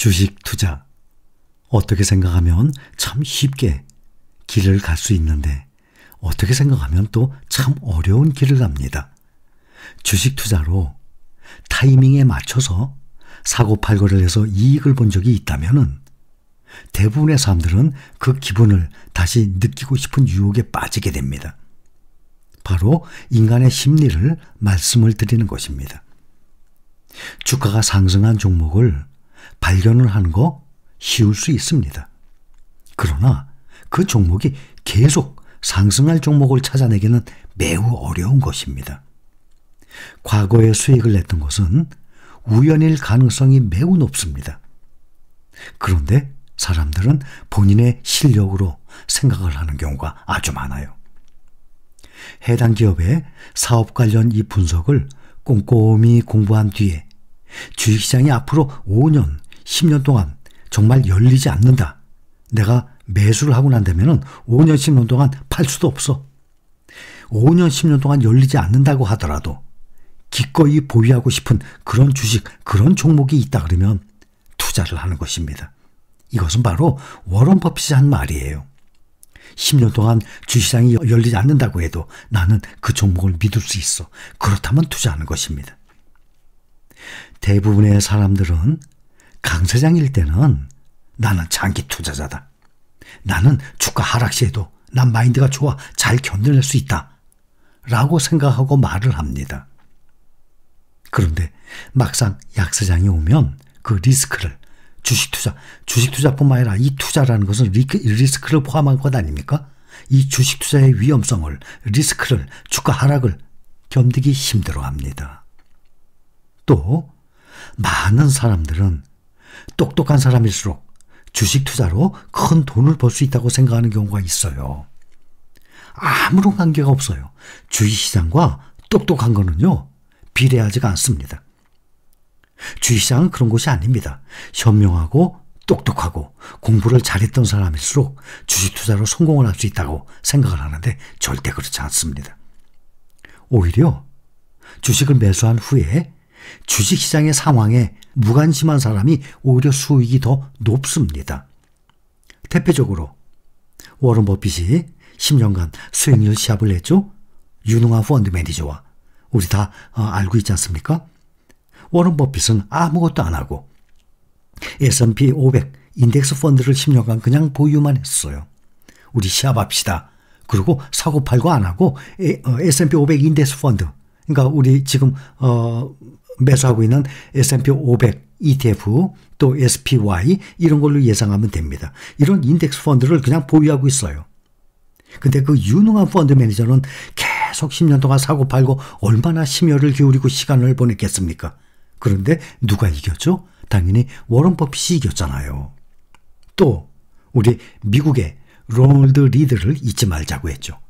주식 투자. 어떻게 생각하면 참 쉽게 길을 갈 수 있는데 어떻게 생각하면 또 참 어려운 길을 갑니다. 주식 투자로 타이밍에 맞춰서 사고팔고를 해서 이익을 본 적이 있다면은 대부분의 사람들은 그 기분을 다시 느끼고 싶은 유혹에 빠지게 됩니다. 바로 인간의 심리를 말씀을 드리는 것입니다. 주가가 상승한 종목을 발견을 하는 거 쉬울 수 있습니다. 그러나 그 종목이 계속 상승할 종목을 찾아내기는 매우 어려운 것입니다. 과거에 수익을 냈던 것은 우연일 가능성이 매우 높습니다. 그런데 사람들은 본인의 실력으로 생각을 하는 경우가 아주 많아요. 해당 기업의 사업 관련 이 분석을 꼼꼼히 공부한 뒤에 주식시장이 앞으로 5년, 10년 동안 정말 열리지 않는다. 내가 매수를 하고 난다면 5년, 10년 동안 팔 수도 없어. 5년, 10년 동안 열리지 않는다고 하더라도 기꺼이 보유하고 싶은 그런 주식, 그런 종목이 있다 그러면 투자를 하는 것입니다. 이것은 바로 워런 버핏이 한 말이에요. 10년 동안 주식시장이 열리지 않는다고 해도 나는 그 종목을 믿을 수 있어. 그렇다면 투자하는 것입니다. 대부분의 사람들은 강세장일 때는 나는 장기 투자자다. 나는 주가 하락시에도 난 마인드가 좋아. 잘 견뎌낼 수 있다. 라고 생각하고 말을 합니다. 그런데 막상 약세장이 오면 그 리스크를 주식 투자뿐만 아니라 이 투자라는 것은 리스크를 포함한 것 아닙니까? 이 주식 투자의 위험성을, 리스크를, 주가 하락을 견디기 힘들어합니다. 또 많은 사람들은 똑똑한 사람일수록 주식 투자로 큰 돈을 벌 수 있다고 생각하는 경우가 있어요. 아무런 관계가 없어요. 주식시장과 똑똑한 거는요, 비례하지가 않습니다. 주식시장은 그런 곳이 아닙니다. 현명하고 똑똑하고 공부를 잘했던 사람일수록 주식 투자로 성공을 할 수 있다고 생각을 하는데 절대 그렇지 않습니다. 오히려 주식을 매수한 후에 주식시장의 상황에 무관심한 사람이 오히려 수익이 더 높습니다. 대표적으로 워런 버핏이 10년간 수익률 시합을 했죠. 유능한 펀드 매니저와 우리 다 알고 있지 않습니까? 워런 버핏은 아무것도 안 하고 S&P 500 인덱스 펀드를 10년간 그냥 보유만 했어요. 우리 시합합시다. 그리고 사고 팔고 안 하고 S&P 500 인덱스 펀드, 그러니까 우리 지금 매수하고 있는 S&P 500 ETF 또 SPY 이런 걸로 예상하면 됩니다. 이런 인덱스 펀드를 그냥 보유하고 있어요. 근데 그 유능한 펀드 매니저는 계속 10년 동안 사고 팔고 얼마나 심혈을 기울이고 시간을 보냈겠습니까? 그런데 누가 이겼죠? 당연히 워런 버핏이 이겼잖아요. 또 우리 미국의 로널드 리드를 잊지 말자고 했죠.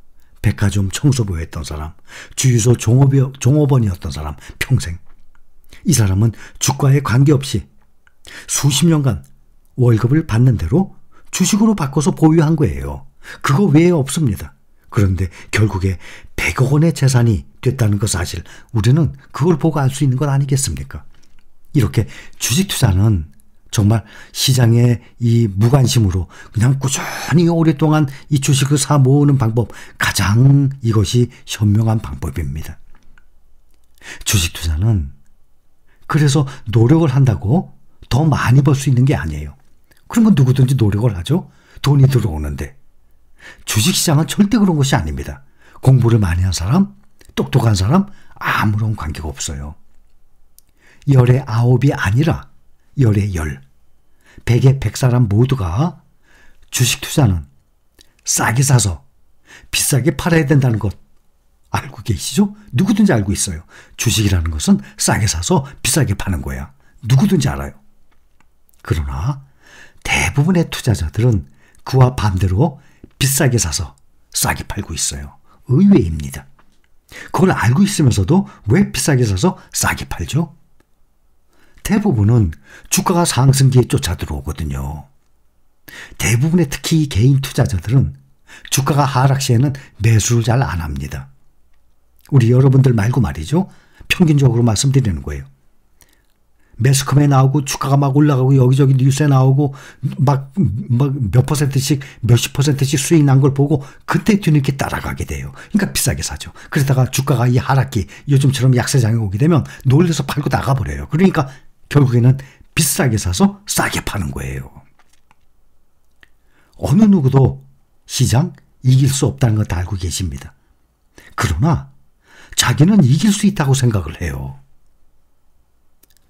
백화점 청소부였던 사람, 주유소 종업원이었던 사람, 평생. 이 사람은 주가에 관계없이 수십 년간 월급을 받는 대로 주식으로 바꿔서 보유한 거예요. 그거 외에 없습니다. 그런데 결국에 100억 원의 재산이 됐다는 그 사실, 우리는 그걸 보고 알 수 있는 것 아니겠습니까? 이렇게 주식 투자는 정말 시장의 이 무관심으로 그냥 꾸준히 오랫동안 이 주식을 사 모으는 방법, 가장 이것이 현명한 방법입니다. 주식 투자는 그래서 노력을 한다고 더 많이 벌 수 있는 게 아니에요. 그러면 누구든지 노력을 하죠. 돈이 들어오는데. 주식시장은 절대 그런 것이 아닙니다. 공부를 많이 한 사람, 똑똑한 사람 아무런 관계가 없어요. 열의 9이 아니라 열의 10. 100의 100사람 모두가 주식 투자는 싸게 사서 비싸게 팔아야 된다는 것 알고 계시죠? 누구든지 알고 있어요. 주식이라는 것은 싸게 사서 비싸게 파는 거야. 누구든지 알아요. 그러나 대부분의 투자자들은 그와 반대로 비싸게 사서 싸게 팔고 있어요. 의외입니다. 그걸 알고 있으면서도 왜 비싸게 사서 싸게 팔죠? 대부분은 주가가 상승기에 쫓아 들어오거든요. 대부분의 특히 개인 투자자들은 주가가 하락시에는 매수를 잘 안 합니다. 우리 여러분들 말고 말이죠. 평균적으로 말씀드리는 거예요. 매스컴에 나오고 주가가 막 올라가고 여기저기 뉴스에 나오고 막 몇 퍼센트씩 몇십 퍼센트씩 수익 난 걸 보고 그때 뒤늦게 따라가게 돼요. 그러니까 비싸게 사죠. 그러다가 주가가 이 하락기 요즘처럼 약세장에 오게 되면 놀래서 팔고 나가버려요. 그러니까 결국에는 비싸게 사서 싸게 파는 거예요. 어느 누구도 시장 이길 수 없다는 걸 다 알고 계십니다. 그러나 자기는 이길 수 있다고 생각을 해요.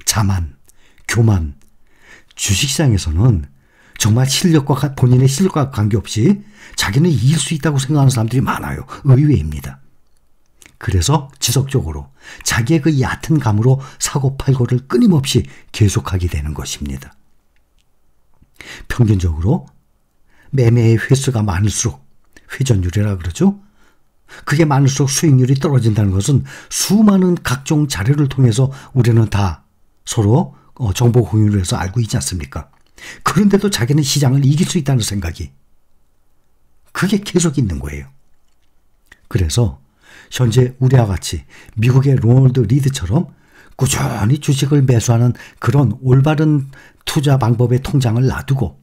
자만, 교만, 주식시장에서는 정말 실력과 본인의 실력과 관계없이 자기는 이길 수 있다고 생각하는 사람들이 많아요. 의외입니다. 그래서 지속적으로 자기의 그 얕은 감으로 사고팔고를 끊임없이 계속하게 되는 것입니다. 평균적으로 매매의 횟수가 많을수록 회전율이라 그러죠. 그게 많을수록 수익률이 떨어진다는 것은 수많은 각종 자료를 통해서 우리는 다 서로 정보 공유를 해서 알고 있지 않습니까? 그런데도 자기는 시장을 이길 수 있다는 생각이 그게 계속 있는 거예요. 그래서 현재 우리와 같이 미국의 로널드 리드처럼 꾸준히 주식을 매수하는 그런 올바른 투자 방법의 통장을 놔두고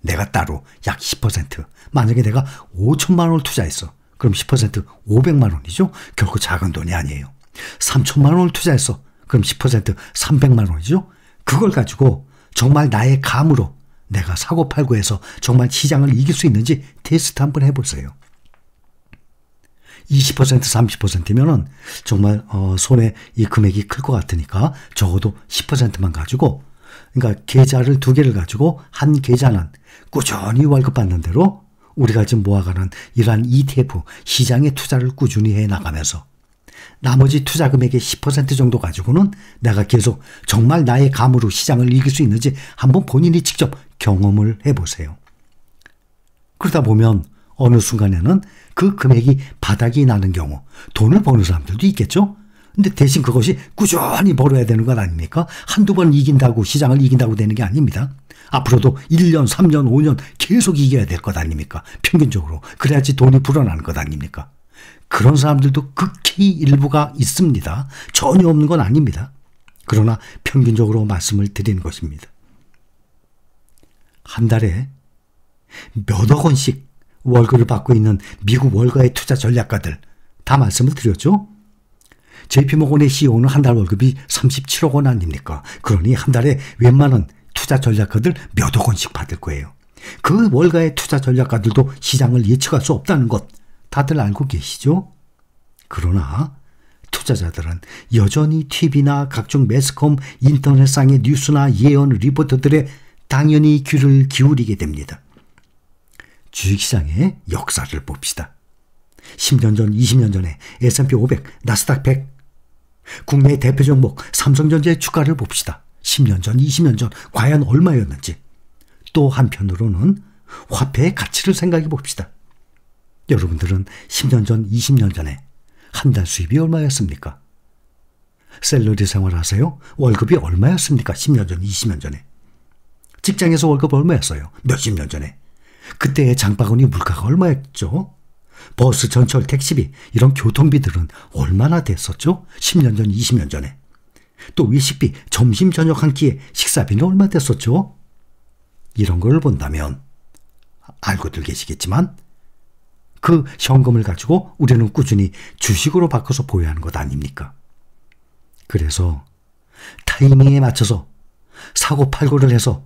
내가 따로 약 10%, 만약에 내가 5천만 원을 투자했어. 그럼 10% 500만 원이죠. 결코 작은 돈이 아니에요. 3천만 원을 투자했어. 그럼 10% 300만 원이죠. 그걸 가지고 정말 나의 감으로 내가 사고팔고 해서 정말 시장을 이길 수 있는지 테스트 한번 해보세요. 20% 30%면은 정말 손에 이 금액이 클 것 같으니까 적어도 10%만 가지고, 그러니까 계좌를 2개를 가지고 한 계좌는 꾸준히 월급 받는 대로 우리가 지금 모아가는 이러한 ETF 시장의 투자를 꾸준히 해나가면서 나머지 투자 금액의 10% 정도 가지고는 내가 계속 정말 나의 감으로 시장을 이길 수 있는지 한번 본인이 직접 경험을 해보세요. 그러다 보면 어느 순간에는 그 금액이 바닥이 나는 경우 돈을 버는 사람들도 있겠죠. 근데 대신 그것이 꾸준히 벌어야 되는 건 아닙니까? 한두 번 이긴다고 시장을 이긴다고 되는 게 아닙니다. 앞으로도 1년, 3년, 5년 계속 이겨야 될 것 아닙니까? 평균적으로. 그래야지 돈이 불어나는 것 아닙니까? 그런 사람들도 극히 일부가 있습니다. 전혀 없는 건 아닙니다. 그러나 평균적으로 말씀을 드리는 것입니다. 한 달에 몇억 원씩 월급을 받고 있는 미국 월가의 투자 전략가들 다 말씀을 드렸죠. JP모건의 CEO는 한 달 월급이 37억 원 아닙니까? 그러니 한 달에 웬만한 투자 전략가들 몇억 원씩 받을 거예요. 그 월가의 투자 전략가들도 시장을 예측할 수 없다는 것 다들 알고 계시죠? 그러나 투자자들은 여전히 TV나 각종 매스컴, 인터넷상의 뉴스나 예언 리포터들의 당연히 귀를 기울이게 됩니다. 주식시장의 역사를 봅시다. 10년 전, 20년 전에 S&P 500, 나스닥 100, 국내 대표 종목 삼성전자의 주가를 봅시다. 10년 전, 20년 전 과연 얼마였는지. 또 한편으로는 화폐의 가치를 생각해 봅시다. 여러분들은 10년 전, 20년 전에 한 달 수입이 얼마였습니까? 샐러리 생활하세요? 월급이 얼마였습니까? 10년 전, 20년 전에. 직장에서 월급 얼마였어요? 몇십 년 전에. 그때의 장바구니 물가가 얼마였죠? 버스, 전철, 택시비 이런 교통비들은 얼마나 됐었죠? 10년 전, 20년 전에. 또 외식비, 점심, 저녁 한 끼에 식사비는 얼마 됐었죠? 이런 걸 본다면 알고들 계시겠지만 그 현금을 가지고 우리는 꾸준히 주식으로 바꿔서 보유하는 것 아닙니까? 그래서 타이밍에 맞춰서 사고팔고를 해서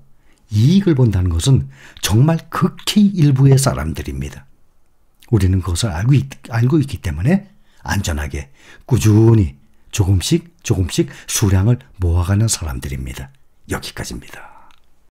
이익을 본다는 것은 정말 극히 일부의 사람들입니다. 우리는 그것을 알고 있기 때문에 안전하게 꾸준히 조금씩 수량을 모아가는 사람들입니다. 여기까지입니다.